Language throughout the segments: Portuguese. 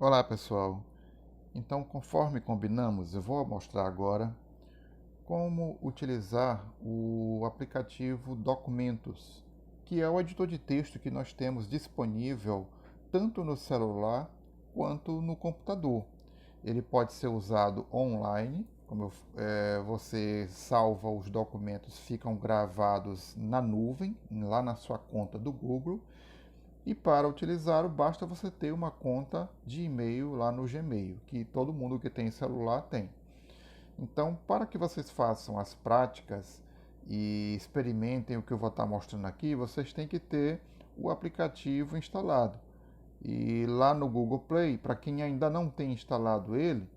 Olá pessoal, então conforme combinamos, eu vou mostrar agora como utilizar o aplicativo Documentos, que é o editor de texto que nós temos disponível tanto no celular quanto no computador. Ele pode ser usado online, você salva os documentos, ficam gravados na nuvem, lá na sua conta do Google, e para utilizá-lo, basta você ter uma conta de e-mail lá no Gmail, que todo mundo que tem celular tem. Então, para que vocês façam as práticas e experimentem o que eu vou estar mostrando aqui, vocês têm que ter o aplicativo instalado. E lá no Google Play, para quem ainda não tem instalado ele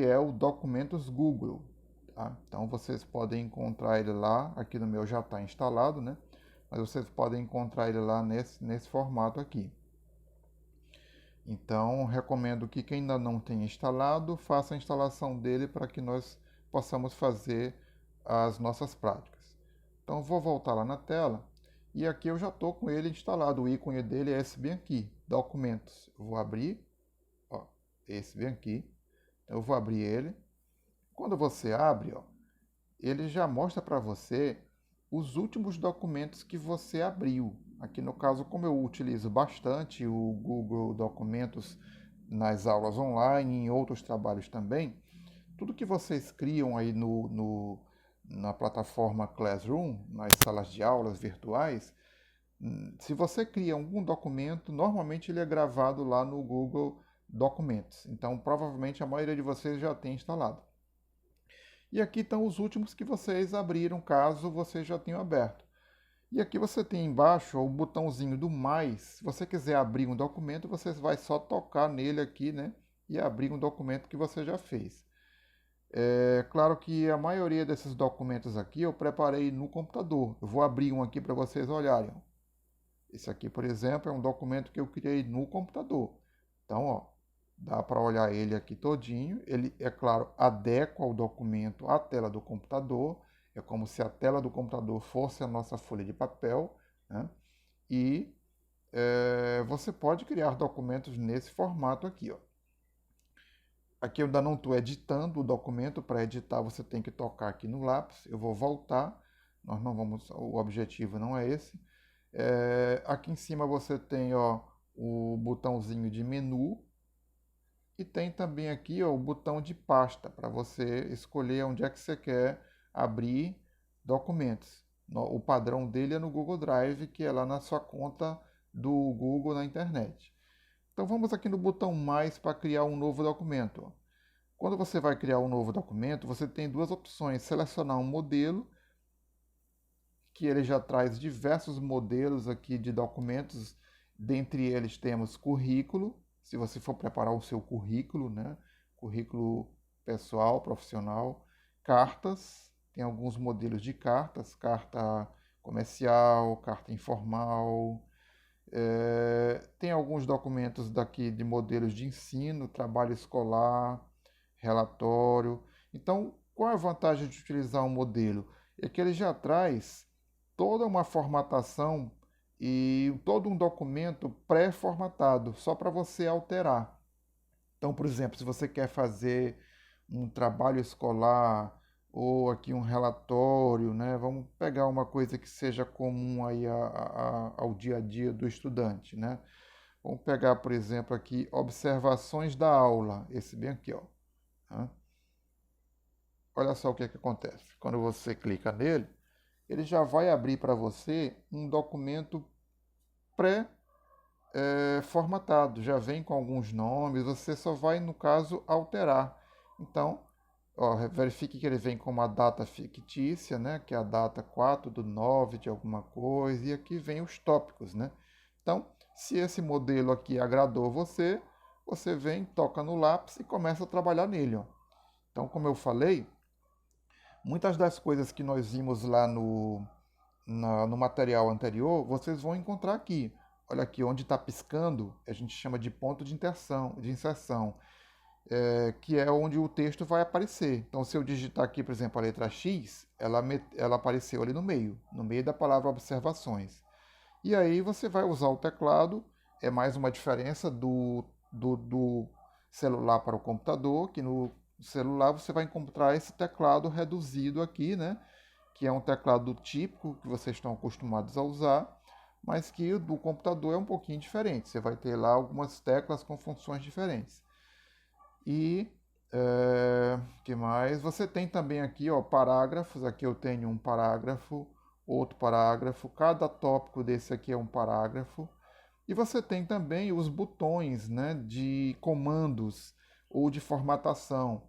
é o Documentos Google. Tá? Então vocês podem encontrar ele lá, aqui no meu já está instalado, né? Mas vocês podem encontrar ele lá nesse formato aqui. Então, recomendo que quem ainda não tenha instalado, faça a instalação dele para que nós possamos fazer as nossas práticas. Então, vou voltar lá na tela e aqui eu já estou com ele instalado. O ícone dele é esse bem aqui, Documentos. Eu vou abrir, ó, esse bem aqui. Eu vou abrir ele. Quando você abre, ó, ele já mostra para você os últimos documentos que você abriu. Aqui no caso, como eu utilizo bastante o Google Documentos nas aulas online e em outros trabalhos também, tudo que vocês criam aí na plataforma Classroom, nas salas de aulas virtuais, se você cria algum documento, normalmente ele é gravado lá no Google Documentos. Então, provavelmente a maioria de vocês já tem instalado. E aqui estão os últimos que vocês abriram, caso vocês já tenham aberto. E aqui você tem embaixo o botãozinho do mais. Se você quiser abrir um documento, você vai só tocar nele aqui, né? E abrir um documento que você já fez. É claro que a maioria desses documentos aqui eu preparei no computador. Eu vou abrir um aqui para vocês olharem. Esse aqui, por exemplo, é um documento que eu criei no computador. Então, ó, dá para olhar ele aqui todinho. Ele, é claro, adequa o documento à tela do computador. É como se a tela do computador fosse a nossa folha de papel, né? E você pode criar documentos nesse formato aqui, ó. Aqui eu ainda não estou editando o documento. Para editar, você tem que tocar aqui no lápis. Eu vou voltar. Nós não vamos, o objetivo não é esse. Aqui em cima você tem, ó, o botãozinho de menu e tem também aqui, ó, o botão de pasta para você escolher onde é que você quer abrir documentos. O padrão dele é no Google Drive, que é lá na sua conta do Google na internet. Então vamos aqui no botão mais para criar um novo documento. Quando você vai criar um novo documento, você tem duas opções: selecionar um modelo, que ele já traz diversos modelos aqui de documentos. Dentre eles temos currículo, se você for preparar o seu currículo, né? Currículo pessoal, profissional. Cartas, tem alguns modelos de cartas, carta comercial, carta informal. Tem alguns documentos daqui de modelos de ensino, trabalho escolar, relatório. Então, qual é a vantagem de utilizar um modelo? É que ele já traz toda uma formatação e todo um documento pré-formatado, só para você alterar. Então, por exemplo, se você quer fazer um trabalho escolar ou aqui um relatório, né? Vamos pegar uma coisa que seja comum aí ao dia a dia do estudante, né? Vamos pegar, por exemplo, aqui observações da aula, esse bem aqui, ó. Tá? Olha só o que é que acontece. Quando você clica nele, ele já vai abrir para você um documento pré-formatado. Já vem com alguns nomes, você só vai, no caso, alterar. Então, ó, verifique que ele vem com uma data fictícia, né, que é a data 4/9 de alguma coisa, e aqui vem os tópicos, né? Então, se esse modelo aqui agradou você, você vem, toca no lápis e começa a trabalhar nele, ó. Então, como eu falei, muitas das coisas que nós vimos lá no material anterior, vocês vão encontrar aqui. Olha aqui, onde está piscando, a gente chama de ponto de inserção, que é onde o texto vai aparecer. Então, se eu digitar aqui, por exemplo, a letra X, ela apareceu ali no meio da palavra observações. E aí você vai usar o teclado, é mais uma diferença do celular para o computador, que no celular você vai encontrar esse teclado reduzido aqui, né? Que é um teclado típico que vocês estão acostumados a usar, mas que o do computador é um pouquinho diferente. Você vai ter lá algumas teclas com funções diferentes. E que mais? Você tem também aqui, ó, parágrafos. Aqui eu tenho um parágrafo, outro parágrafo. Cada tópico desse aqui é um parágrafo. E você tem também os botões, né, de comandos ou de formatação.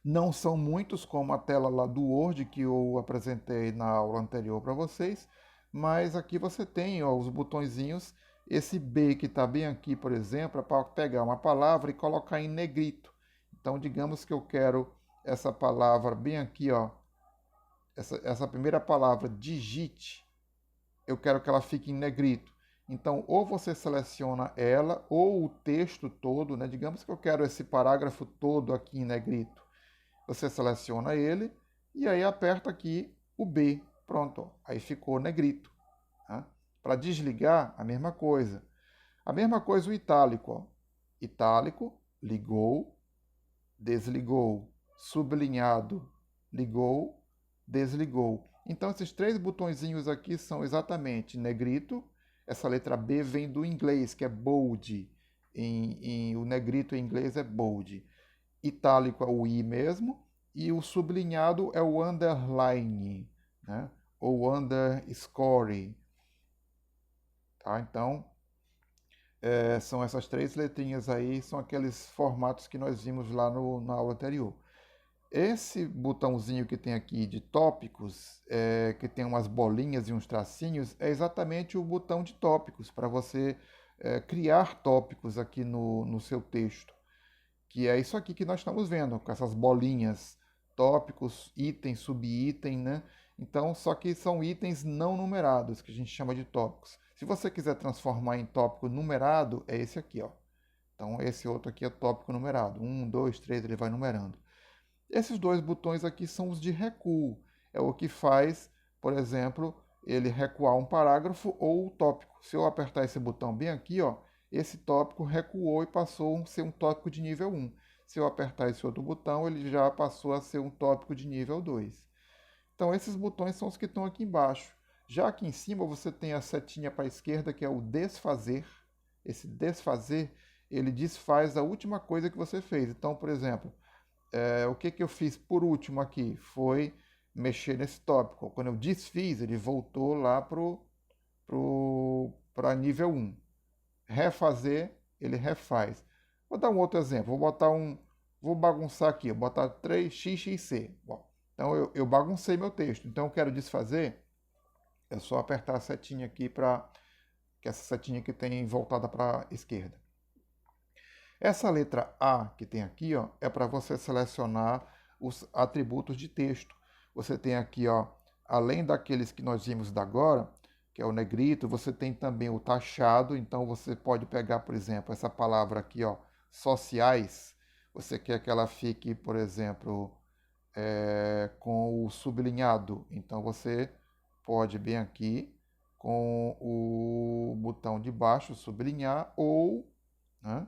Não são muitos como a tela lá do Word que eu apresentei na aula anterior para vocês, mas aqui você tem, ó, os botõezinhos. Esse B que está bem aqui, por exemplo, é para pegar uma palavra e colocar em negrito. Então, digamos que eu quero essa palavra bem aqui, ó, essa primeira palavra, digite, eu quero que ela fique em negrito. Então, ou você seleciona ela, ou o texto todo, né? Digamos que eu quero esse parágrafo todo aqui em negrito. Você seleciona ele e aí aperta aqui o B. Pronto, ó, aí ficou negrito. Tá? Para desligar, a mesma coisa. A mesma coisa o itálico. Ó. Itálico, ligou, desligou, sublinhado, ligou, desligou. Então, esses três botõezinhos aqui são exatamente negrito. Essa letra B vem do inglês, que é bold. O negrito em inglês é bold. Itálico é o I mesmo. E o sublinhado é o underline, né? Ou underscore. Tá? Então, são essas três letrinhas aí, são aqueles formatos que nós vimos lá na aula anterior. Esse botãozinho que tem aqui de tópicos, que tem umas bolinhas e uns tracinhos, é exatamente o botão de tópicos, para você criar tópicos aqui no seu texto. Que é isso aqui que nós estamos vendo, com essas bolinhas, tópicos, item, subitem, né? Então, só que são itens não numerados, que a gente chama de tópicos. Se você quiser transformar em tópico numerado, é esse aqui, ó. Então, esse outro aqui é tópico numerado. 1, 2, 3, ele vai numerando. Esses dois botões aqui são os de recuo. É o que faz, por exemplo, ele recuar um parágrafo ou o tópico. Se eu apertar esse botão bem aqui, ó, esse tópico recuou e passou a ser um tópico de nível 1. Se eu apertar esse outro botão, ele já passou a ser um tópico de nível 2. Então, esses botões são os que estão aqui embaixo. Já aqui em cima, você tem a setinha para a esquerda, que é o desfazer. Esse desfazer, ele desfaz a última coisa que você fez. Então, por exemplo, o que eu fiz por último aqui foi mexer nesse tópico. Quando eu desfiz, ele voltou lá para nível 1. Refazer, ele refaz. Vou dar um outro exemplo. Vou bagunçar aqui. Vou botar 3xxc. Bom, então eu baguncei meu texto. Então eu quero desfazer. É só apertar a setinha aqui que essa setinha que tem voltada para a esquerda. Essa letra A que tem aqui, ó, é para você selecionar os atributos de texto. Você tem aqui, ó, além daqueles que nós vimos da agora, que é o negrito, você tem também o taxado. Então você pode pegar, por exemplo, essa palavra aqui, ó, sociais. Você quer que ela fique, por exemplo, com o sublinhado. Então você pode bem aqui com o botão de baixo sublinhar ou, né?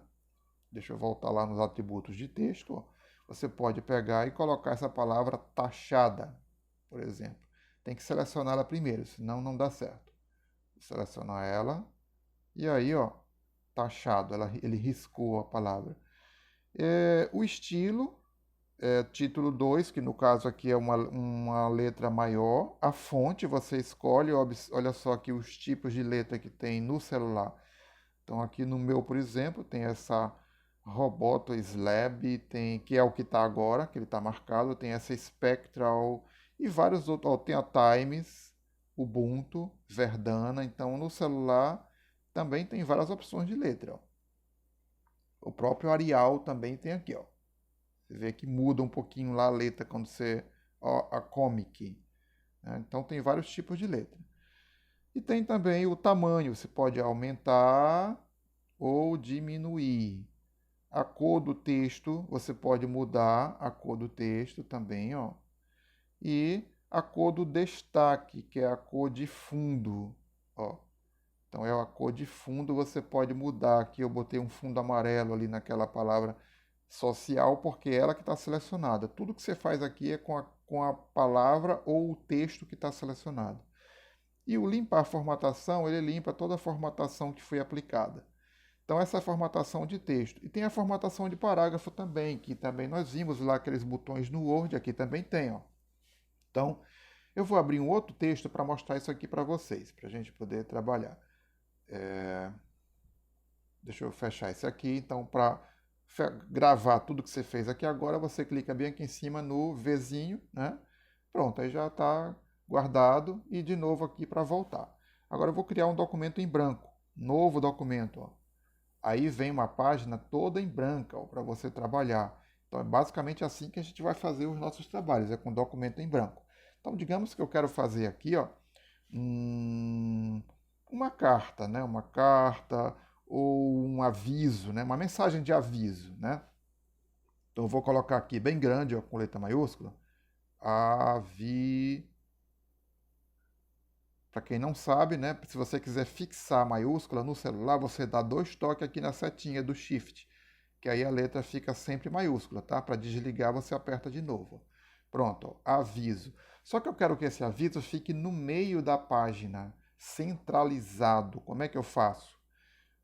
Deixa eu voltar lá nos atributos de texto. Ó. Você pode pegar e colocar essa palavra taxada, por exemplo. Tem que selecionar ela primeiro, senão não dá certo. Vou selecionar ela e aí, ó, taxado, ele riscou a palavra. O estilo, título 2, que no caso aqui é uma letra maior. A fonte você escolhe, olha só aqui os tipos de letra que tem no celular. Então aqui no meu, por exemplo, tem essa Roboto Slab, que é o que está agora, que ele está marcado, tem essa Spectral e vários outros. Ó, tem a Times, Ubuntu, Verdana. Então no celular também tem várias opções de letra. Ó. O próprio Arial também tem aqui. Ó. Você vê que muda um pouquinho lá a letra quando você. Ó, a Comic. Né? Então tem vários tipos de letra. E tem também o tamanho, você pode aumentar ou diminuir. A cor do texto, você pode mudar a cor do texto também, ó. E a cor do destaque, que é a cor de fundo, ó. Então é a cor de fundo, você pode mudar. Aqui eu botei um fundo amarelo ali naquela palavra social, porque é ela que está selecionada. Tudo que você faz aqui é com a palavra ou o texto que está selecionado. E o limpar formatação, ele limpa toda a formatação que foi aplicada. Então essa é a formatação de texto. E tem a formatação de parágrafo também, que também nós vimos lá aqueles botões no Word, aqui também tem, ó. Então, eu vou abrir um outro texto para mostrar isso aqui para vocês, para a gente poder trabalhar. Deixa eu fechar esse aqui. Então, para gravar tudo que você fez aqui agora, você clica bem aqui em cima no Vzinho, né? Pronto, aí já está guardado e de novo aqui para voltar. Agora eu vou criar um documento em branco, novo documento, ó. Aí vem uma página toda em branca para você trabalhar. Então é basicamente assim que a gente vai fazer os nossos trabalhos, é com documento em branco. Então digamos que eu quero fazer aqui, ó, uma carta, né? Uma carta ou um aviso, né? Uma mensagem de aviso, né? Então eu vou colocar aqui bem grande, ó, com letra maiúscula, Para quem não sabe, né? Se você quiser fixar a maiúscula no celular, você dá 2 toques aqui na setinha do Shift, que aí a letra fica sempre maiúscula, tá? Para desligar, você aperta de novo. Pronto, ó, aviso. Só que eu quero que esse aviso fique no meio da página, centralizado. Como é que eu faço?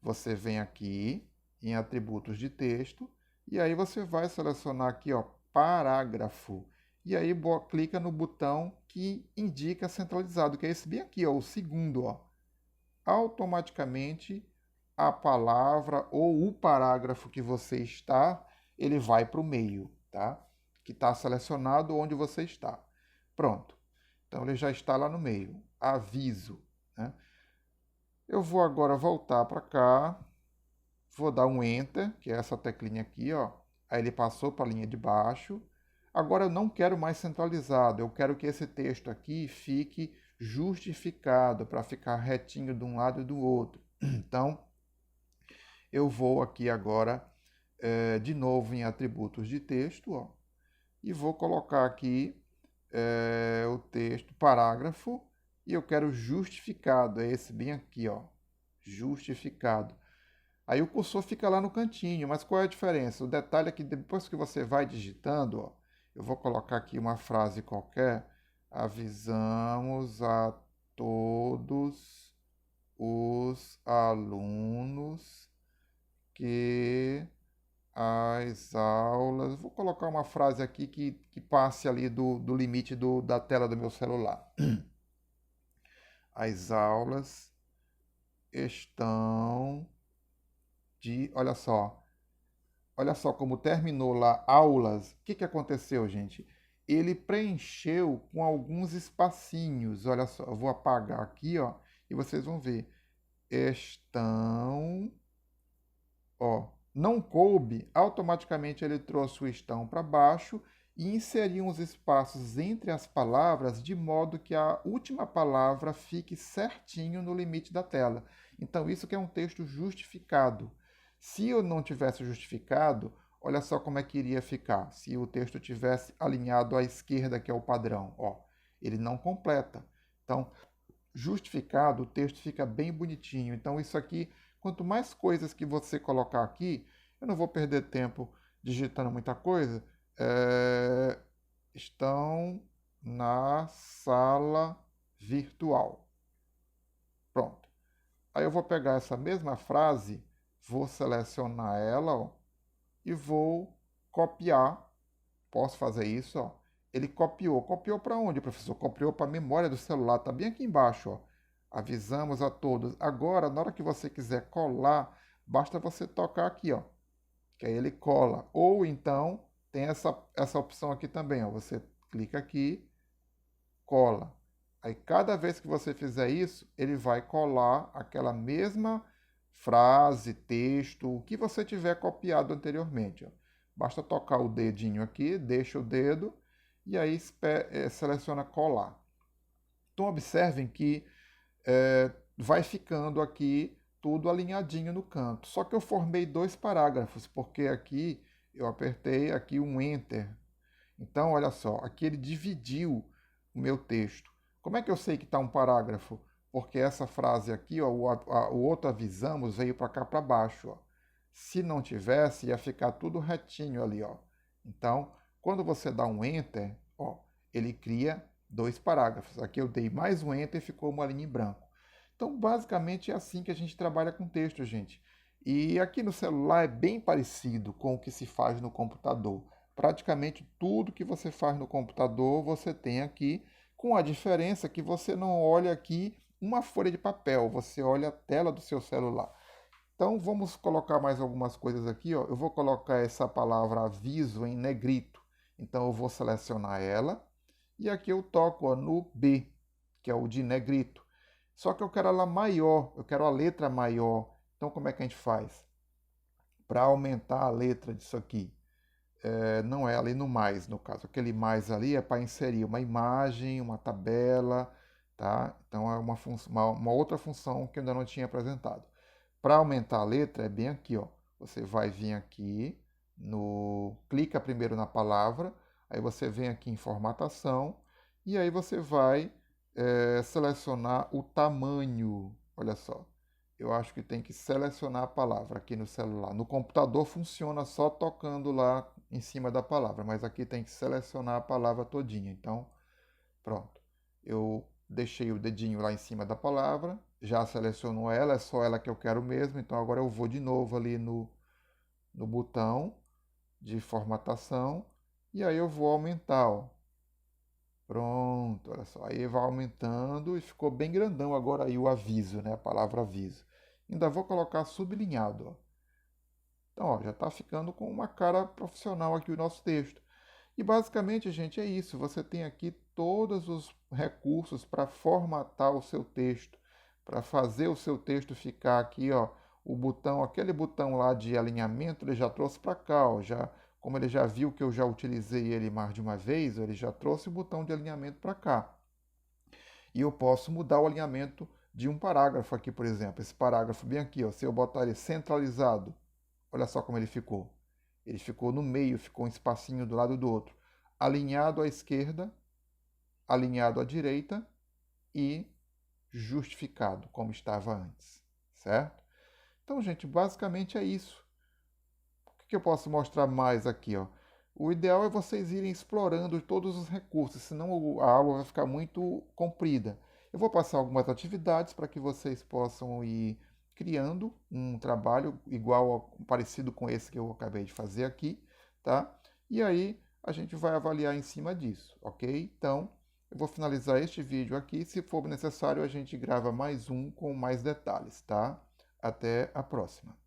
Você vem aqui em atributos de texto e aí você vai selecionar aqui, ó, parágrafo. E aí clica no botão que indica centralizado, que é esse bem aqui, ó, o segundo, ó. Automaticamente a palavra ou o parágrafo que você está, ele vai para o meio, tá? Que está selecionado onde você está. Pronto. Então ele já está lá no meio. Aviso, né? Eu vou agora voltar para cá, vou dar um Enter, que é essa teclinha aqui, ó. Aí ele passou para a linha de baixo. Agora eu não quero mais centralizado, eu quero que esse texto aqui fique justificado, para ficar retinho de um lado e do outro. Então, eu vou aqui agora, de novo em atributos de texto, ó, e vou colocar aqui o texto, parágrafo, e eu quero justificado, é esse bem aqui, ó, justificado. Aí o cursor fica lá no cantinho, mas qual é a diferença? O detalhe é que depois que você vai digitando, ó, eu vou colocar aqui uma frase qualquer, avisamos a todos os alunos que as aulas... Vou colocar uma frase aqui que passe ali do limite da tela do meu celular. As aulas estão olha só como terminou lá aulas. O que aconteceu, gente? Ele preencheu com alguns espacinhos. Olha só, eu vou apagar aqui, ó, e vocês vão ver. Estão, ó, não coube, automaticamente ele trouxe o estão para baixo e inseriu uns espaços entre as palavras de modo que a última palavra fique certinho no limite da tela. Então isso que é um texto justificado. Se eu não tivesse justificado, olha só como é que iria ficar. Se o texto tivesse alinhado à esquerda, que é o padrão, ó, ele não completa. Então, justificado, o texto fica bem bonitinho. Então, isso aqui, quanto mais coisas que você colocar aqui, eu não vou perder tempo digitando muita coisa, estão na sala virtual. Pronto. Aí eu vou pegar essa mesma frase, vou selecionar ela, ó, e vou copiar. Posso fazer isso, ó. Ele copiou. Copiou para onde, professor? Copiou para a memória do celular. Está bem aqui embaixo, ó. Avisamos a todos. Agora, na hora que você quiser colar, basta você tocar aqui, ó, que aí ele cola. Ou então, tem essa opção aqui também, ó. Você clica aqui, cola. Aí, cada vez que você fizer isso, ele vai colar aquela mesma frase, texto, o que você tiver copiado anteriormente, ó. Basta tocar o dedinho aqui, deixa o dedo e aí seleciona colar. Então observem que vai ficando aqui tudo alinhadinho no canto. Só que eu formei 2 parágrafos, porque aqui eu apertei aqui um Enter. Então, olha só, aqui ele dividiu o meu texto. Como é que eu sei que está um parágrafo? porque essa frase aqui, ó, o outro avisamos veio para cá para baixo, ó. Se não tivesse, ia ficar tudo retinho ali, ó. Então, quando você dá um Enter, ó, ele cria dois parágrafos. Aqui eu dei mais um Enter e ficou uma linha em branco. Então, basicamente é assim que a gente trabalha com texto, gente. E aqui no celular é bem parecido com o que se faz no computador. Praticamente tudo que você faz no computador você tem aqui, com a diferença que você não olha aqui uma folha de papel, você olha a tela do seu celular. Então vamos colocar mais algumas coisas aqui, ó. Eu vou colocar essa palavra aviso em negrito. Então eu vou selecionar ela e aqui eu toco, ó, no B, que é o de negrito. Só que eu quero ela maior, eu quero a letra maior. Então como é que a gente faz? Para aumentar a letra disso aqui, não é ali no mais, no caso. Aquele mais ali é para inserir uma imagem, uma tabela, tá? Então é uma outra função que eu ainda não tinha apresentado. Para aumentar a letra é bem aqui, ó. Você vai vir aqui clica primeiro na palavra, aí você vem aqui em formatação e aí você vai selecionar o tamanho. Olha só, eu acho que tem que selecionar a palavra aqui no celular. No computador funciona só tocando lá em cima da palavra, mas aqui tem que selecionar a palavra todinha. Então, pronto. Eu deixei o dedinho lá em cima da palavra, já selecionou ela, é só ela que eu quero mesmo. Então agora eu vou de novo ali no botão de formatação e aí eu vou aumentar, ó. Pronto, olha só. Aí vai aumentando e ficou bem grandão agora aí o aviso, né? A palavra aviso. Ainda vou colocar sublinhado, ó. Então, ó, já está ficando com uma cara profissional aqui o nosso texto. E basicamente, gente, é isso. Você tem aqui todos os recursos para formatar o seu texto, para fazer o seu texto ficar aqui, ó, o botão, aquele botão lá de alinhamento, ele já trouxe para cá, ó, já, como ele já viu que eu já utilizei ele mais de uma vez, ele já trouxe o botão de alinhamento para cá. E eu posso mudar o alinhamento de um parágrafo aqui, por exemplo. Esse parágrafo bem aqui, ó, se eu botar ele centralizado, olha só como ele ficou. Ele ficou no meio, ficou um espacinho do lado do outro. Alinhado à esquerda, alinhado à direita e justificado, como estava antes, certo? Então, gente, basicamente é isso. O que eu posso mostrar mais aqui, ó? O ideal é vocês irem explorando todos os recursos, senão a aula vai ficar muito comprida. Eu vou passar algumas atividades para que vocês possam ir criando um trabalho parecido com esse que eu acabei de fazer aqui, tá? E aí a gente vai avaliar em cima disso, ok? Então, eu vou finalizar este vídeo aqui. Se for necessário, a gente grava mais um com mais detalhes, tá? Até a próxima.